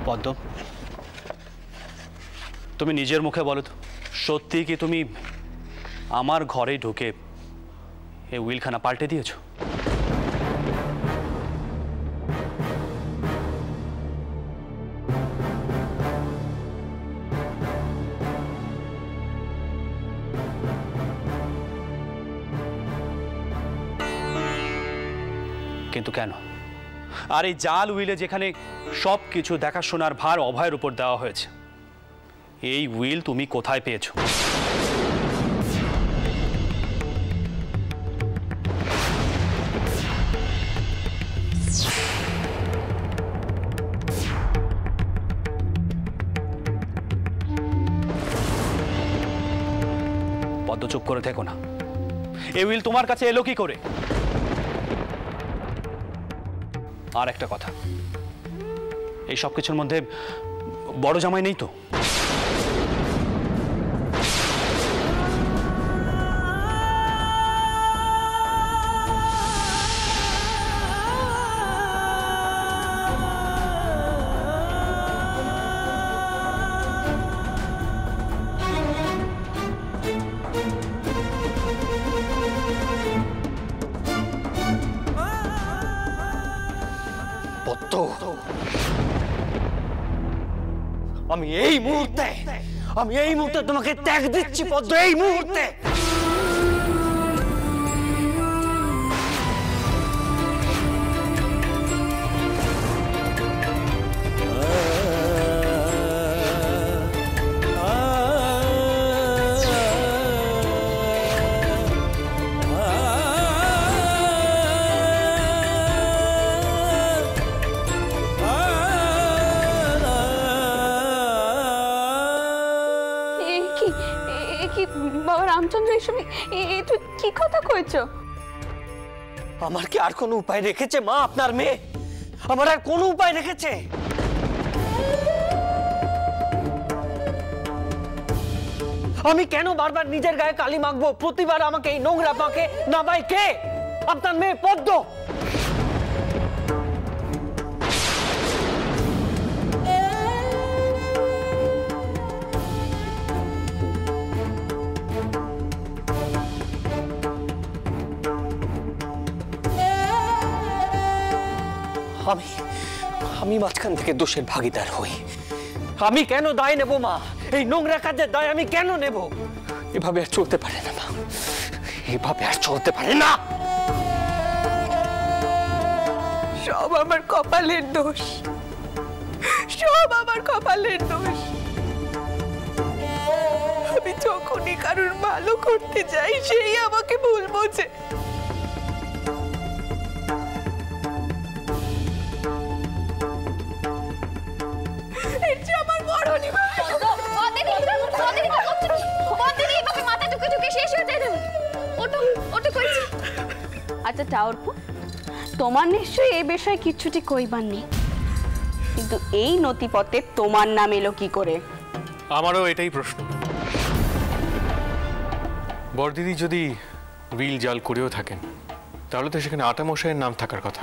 পদ্ম, তুমি নিজের মুখে বলো তো, সত্যি কি তুমি আমার ঘরে ঢুকে এই উইলখানা পাল্টে দিয়েছো? কিন্তু কেন? আর এই জাল উইলে যেখানে সবকিছু দেখাশোনার ভার অভয়ের উপর দেওয়া হয়েছে, এই উইল তুমি কোথায় পেয়েছো? পদ্ম, চুপ করে থেকো না। এই উইল তোমার কাছে এলো কি করে? আর একটা কথা, এই সব কিছুর মধ্যে বড় জামাই নেই তো? আমি এই মুহূর্তে তোমাকে ত্যাগ দিচ্ছি পদ্ম, এই মুহূর্তে। বাবা রামচন্দ্র, এসব তুই কি কথা কইছো? আমার কি আর কোনো উপায় রেখেছে মা আপনার মেয়ে? আমার আর কোনো উপায় রেখেছে? আমি কেন বারবার নিজের গায়ে কালি মাখবো? প্রতিবার আমাকে এই নোংরা পাকে নামায় কে? আপনার মেয়ে পদ্ম। আমি মাঝখান থেকে দোষের ভাগীদার হই। আমি কেন দায় নেব মা? এই নোংরা কাজের দায় আমি কেন নেব? এভাবে আর চলতে পারে না মা, এভাবে আর চলতে পারে না। সব আমার কপালের দোষ, সব আমার কপালের দোষ। আমি যখনই কারোর ভালো করতে যাই, সেই আমাকে ভুল বোঝে। আচ্ছা টাওরপু, তোমার নিশ্চয়ই এই বিষয়ে কিচ্ছুটি কইবার নেই, কিন্তু এই নথিপত্রে তোমার নাম এলো কি করে? আমারও এটাই প্রশ্ন। বড়দিদি যদি উইল জাল করেও থাকেন, তাহলে তো সেখানে আটা মশাইয়ের নাম থাকার কথা।